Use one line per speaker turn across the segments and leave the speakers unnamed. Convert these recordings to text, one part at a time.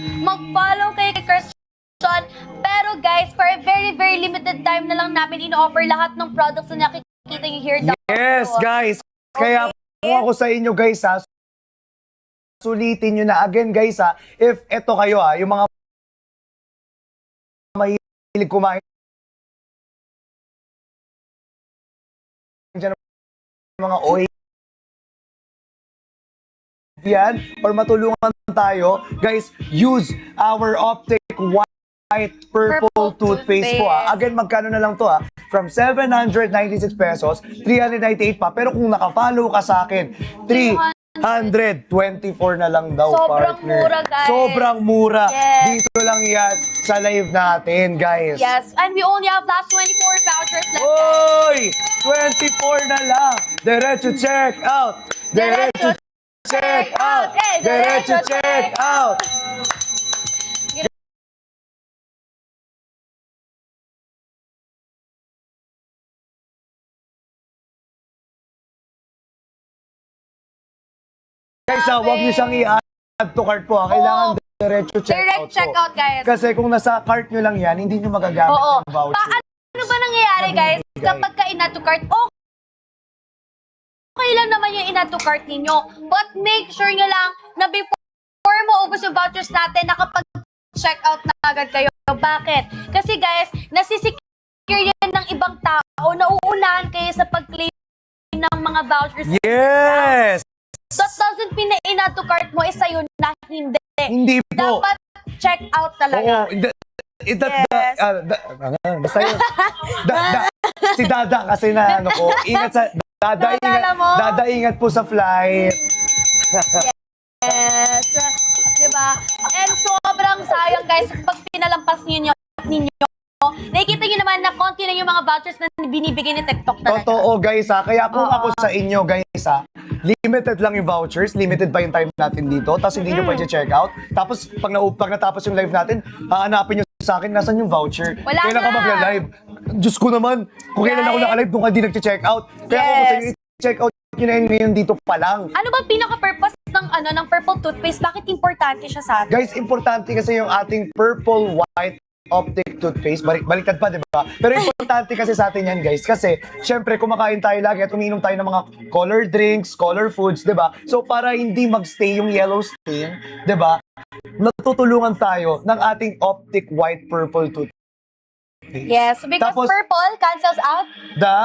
mag-follow kay Christian. Pero guys, for a very, very limited time na lang namin ino-offer lahat ng products na nakikita nyo here down.
Yes, guys. Kaya kung ako sa inyo, guys, ha, sulitin nyo na again, guys, ha, if eto kayo, ha, yung mga mahilig kumain dyan, mga oil yan, or matulungan tayo, guys, use our Optic White Purple Toothpaste po. Again, magkano na lang to, ha? From 796 pesos, 398 pa. Pero kung nakafollow ka sa akin, 324 na lang daw,
Sobrang
partner.
mura, guys.
Sobrang mura.
Yes.
Dito lang yan sa live natin, guys.
Yes, and we only have last 24 vouchers left.
Oy! 24 na lang. Diretso check out. Diretso check out. Diretso check out. Guys, huwag niyo siyang i-add to cart po. Kailangan diretso check out
Direct checkout, guys.
Kasi kung nasa cart nyo lang yan, hindi nyo magagamit
Oo.
yung voucher.
Ano ba nangyayari, guys? Kapag ka in-add to cart, okay lang naman yung in-add to cart ninyo. But make sure nyo lang na before mo ubos yung vouchers natin, nakapag-check out na agad kayo. Bakit? Kasi guys, nasisecure yan ng ibang tao na uunahan kayo sa pag-claim ng mga vouchers.
Yes!
That doesn't mean na in-add to cart mo is sa'yo na hindi.
Hindi po.
Dapat check out talaga.
Oo, basta yun. Si Dada kasi na ano ko, ingat sa Dada, ingat po sa flight.
Yes. Diba? And sobrang sayang, guys, pag pinalampas ninyo, nakikita nyo naman na konti na yung mga vouchers na binibigay ni TikTok talaga.
Totoo, guys, ha. Kaya kung ako sa inyo, guys, ha, limited lang yung vouchers, limited pa yung time natin dito, tapos hindi nyo pwede check out. Tapos pag natapos yung live natin, hahanapin nyo sa akin, nasan yung voucher?
Wala
Kailan ka
na.
magla-live? Diyos ko naman, kung kailan ako naka-live, doon ka di nag-check out. Kaya kung ako sa inyo, check out nyo na yun ngayon dito pa lang.
Ano ba pinaka-purpose ng purple toothpaste? Bakit importante siya sa atin?
Guys, importante kasi yung ating Purple White Optic Toothpaste. Baliktad pa, di ba? Pero importante kasi sa atin yan, guys. Kasi, syempre, kumakain tayo lagi at umiinom tayo ng mga color drinks, color foods, di ba? So, para hindi magstay yung yellow stain, di ba? Natutulungan tayo ng ating Optic White Purple Toothpaste.
Yes, because
Tapos,
purple cancels out
the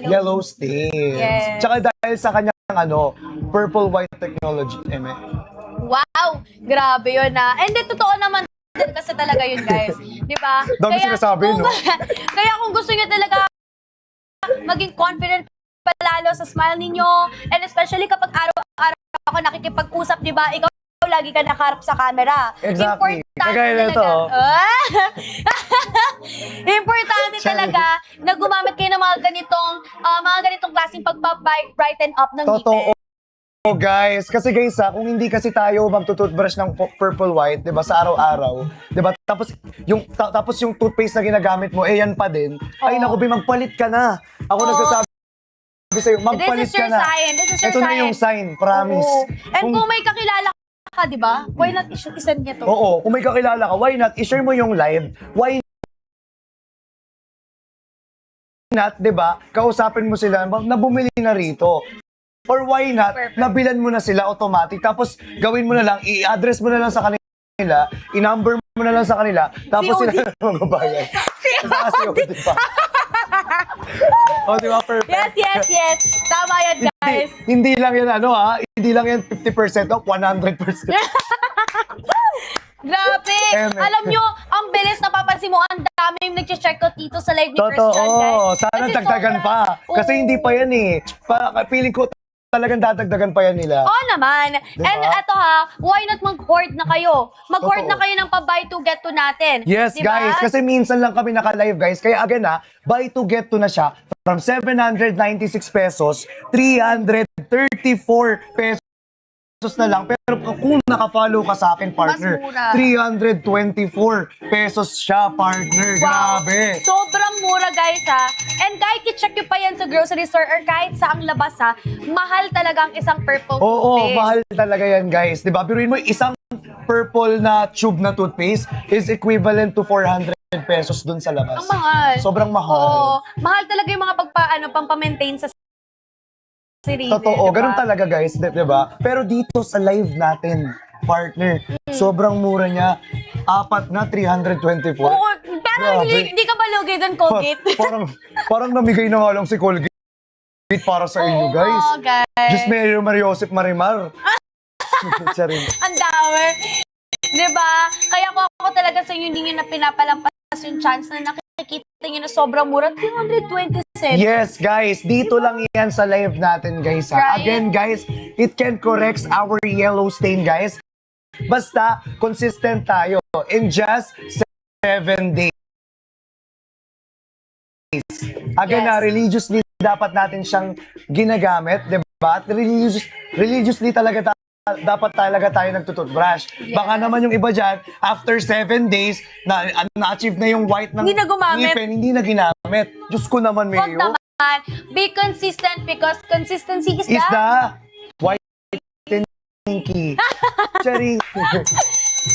yellow
stain.
Yes.
Tsaka dahil sa kanyang Purple White Technology, eme.
Wow! Grabe yun na. And then, totoo naman din kasi talaga yun, guys. Di ba?
Dami sinasabi, no?
Kaya kung gusto nyo talaga maging confident palalo sa smile ninyo, and especially kapag araw-araw ako nakikipag-usap, di ba? Ikaw lagi ka nakaharap sa camera.
Exactly.
Importante
Kagaya na
talaga.
ito, oh.
Importante talaga na gumamit kayo ng mga ganitong klaseng pagpa-brighten up ng
Totoo.
ngipin.
Oh guys, kasi guys kung hindi kasi tayo magtutoothbrush ng Purple White, 'di ba, sa araw-araw, 'di ba? Tapos yung toothpaste na ginagamit mo, yan pa din. Ay naku, magpalit ka na. Ako nagsasabi sa'yo, magpalit ka na.
This is your sign.
Ito na yung sign, promise.
Oo. And kung may kakilala ka, 'di ba? Why not isend niya to?
Oo, kung may kakilala ka, why not i-share mo yung live? Why not, 'di ba? Kausapin mo sila na bumili na rito. Or why not, nabilan mo na sila automatic, tapos gawin mo na lang, i-address mo na lang sa kanila, i-number mo na lang sa kanila, tapos
COD.
sila na magbabayad. COD, diba? O, diba, perfect?
Yes. Tama yan, guys.
Hindi lang yan, hindi lang yan 50% off, 100%.
Grabe! Alam nyo, ang bilis napapansin mo, ang daming nag-check out dito sa live ni
Totoo,
Christian, guys.
sana
Kasi
dagdagan pa. Kasi hindi pa yan eh. Feeling ko talagang dadagdagan pa yan nila.
Oo naman.
Diba?
And eto why not mag-hoard na kayo? Mag-hoard
Totoo.
na kayo ng pa-buy to get to natin.
Yes,
Diba?
guys. Kasi minsan lang kami naka-live, guys. Kaya again, buy to get to na siya. From 796 pesos, 334 pesos na lang. Pero kung naka-follow ka sa akin, partner,
Mas mura.
324 pesos siya, partner.
Wow.
Grabe.
Sobrang mura, guys, And kahit i-check nyo pa yan sa grocery store or kahit saang labas, mahal talaga ang isang purple
Oo,
toothpaste.
mahal talaga yan, guys. Diba? Biruin mo, isang purple na tube na toothpaste is equivalent to 400 pesos dun sa labas.
Ang mahal.
Sobrang mahal.
Oo. Mahal talaga yung mga pang-maintain sa sarili.
Totoo,
diba?
ganun talaga guys, di ba? Pero dito sa live natin, partner, sobrang mura niya. Apat na 324.
Oo, pero
Grabe.
hindi ka ba lugi doon, Colgate?
Parang namigay na nga lang si Colgate para sa inyo,
Oo
guys.
nga, guys.
Just Mayor Mariosep Marimar. Charing.
Ang dami. Diba? Kaya kung ako talaga sa inyo, hindi nyo na pinapalampas yung chance na nakikita nyo na sobrang mura. 327.
Yes, guys. Dito lang yan sa live natin, guys. Ha?
Right?
Again, guys, it can correct our yellow stain, guys. Basta, consistent tayo. In just 7 days. Again,
Yes.
Religiously, dapat natin siyang ginagamit, di ba? At religiously talaga dapat talaga tayo nagtututbrush.
Yes.
Baka naman yung iba dyan, after 7 days, na-achieve na yung white ng
Hindi na gumamit.
ngipin, hindi na ginamit. Diyos ko naman,
Huwag
Mayo.
naman. Be consistent because consistency is
Is
the...
the whitening key. Charing.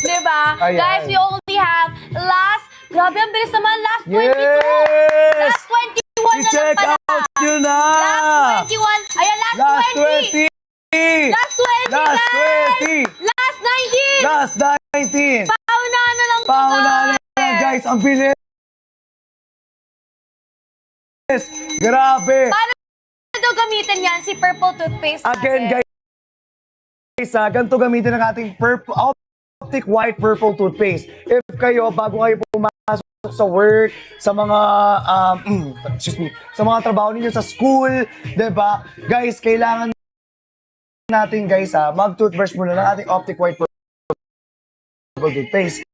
Diba?
Ayan.
Guys, we only have last... Grabe, ang bilis naman. Last 22.
Yes!
Last 21 na lang
I-check
pala.
out yun na!
Last 21. Ayan, last,
Last
20.
20!
Last 20,
Last
guys!
20!
Last 19.
Last 19!
Pauna na lang to,
Paunahan na guys, ang bilis! Grabe!
Paano daw gamitin yan, si purple toothpaste
Again,
natin?
guys, ganito gamitin ng ating optic white purple toothpaste. If kayo, bago kayo pumasok sa work, sa mga, excuse me, sa mga trabaho ninyo sa school, 'di ba? Guys, kailangan natin, guys, mag-toothbrush muna ng ating optic white purple toothpaste.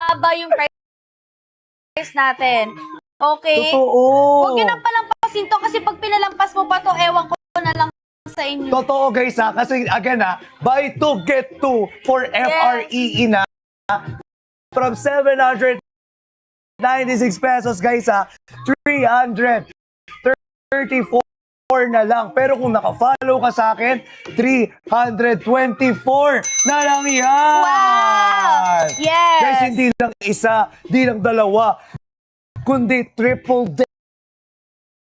Haba yung price natin. Okay?
Totoo!
Huwag nyo nang palampasin to kasi pag pinalampas mo pa to, ewan ko na lang sa inyo.
Totoo, guys, kasi again, buy 2 get 2 for FREE na from 796 pesos, guys, 334 na lang. Pero kung naka-follow ka sa akin, 324 na lang yan.
Wow! Yes!
Guys, hindi lang isa, hindi lang dalawa, kundi triple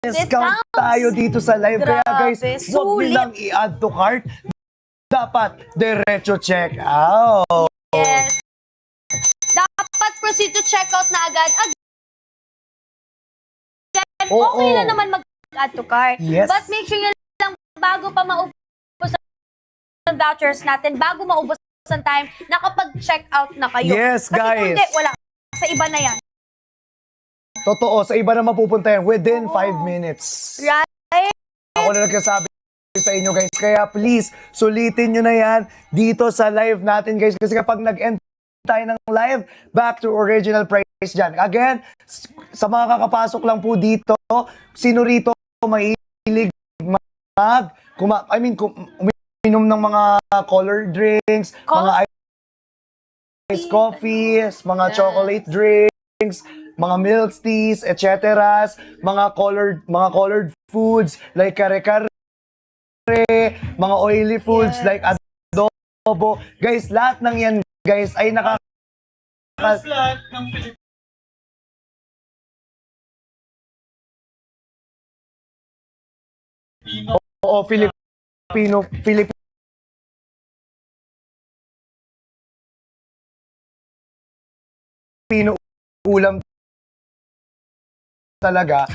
discount tayo dito sa live. Kaya guys,
Grabe,
huwag
sulit.
nilang i-add to cart. Dapat diretso check out.
Yes. Dapat proceed to check out na agad.
Oo.
Okay lang naman mag-add to cart.
Yes.
But make sure nyo lang bago pa maubos ang vouchers natin, bago maubos ang time, nakapag-check out na kayo.
Yes,
Kasi
guys.
kung hindi, wala. Sa iba na yan.
Totoo, sa iba na mapupunta yan within 5 minutes.
Right?
Ako na nagsasabi sa inyo, guys. Kaya please, sulitin nyo na yan dito sa live natin, guys. Kasi kapag nag-end tayo ng live, back to original price dyan. Again, sa mga kakapasok lang po dito, sino rito mahilig uminom ng mga colored drinks, mga iced coffees, mga chocolate drinks, mga milk teas, etc. Mga colored foods like kare-kare, mga oily foods like adobo. Guys, lahat ng yan, guys, ay
lahat ng Filipino.
Oo, Filipino ulam talaga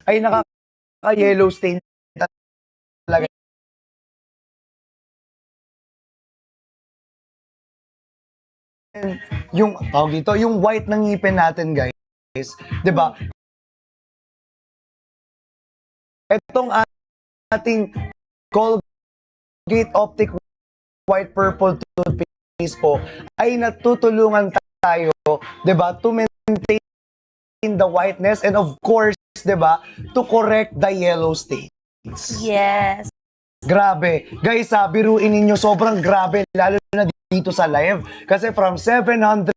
ay nakaka-yellow stain talaga. Yung tawag dito, yung white ng ngipin natin, guys, 'di ba? Etong ating Colgate Optic White Purple toothpaste po ay natutulungan tayo, 'di ba, to maintain the whiteness and of course, 'di ba, to correct the yellow stains.
Yes.
Grabe. Guys, biruin ninyo, sobrang grabe lalo na dito sa live kasi from 796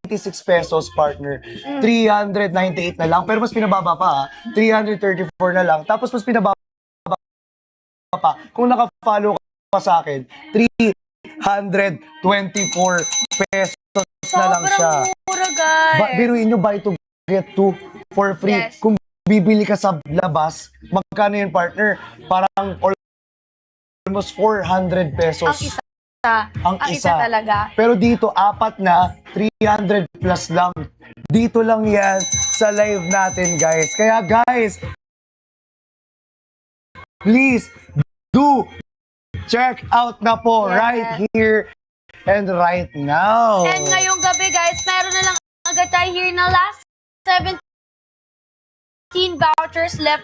pesos, partner. 398 na lang. Pero mas pinababa pa, 334 na lang. Tapos mas pinababa pa. Kung naka-follow ka sa akin, 324 pesos na lang siya.
Sobrang mura, guys.
Biruin nyo, buy to get two for free.
Yes.
Kung bibili ka sa labas, magkano yun, partner? Parang almost 400 pesos.
Ang isa.
Ang
Ang isa talaga.
Pero dito, apat na, 300 plus lang. Dito lang yan sa live natin, guys. Kaya, guys, please, do check out na po
Yes.
right here and right now.
And ngayong gabi, guys, meron na lang agad tayo here na last 17 vouchers left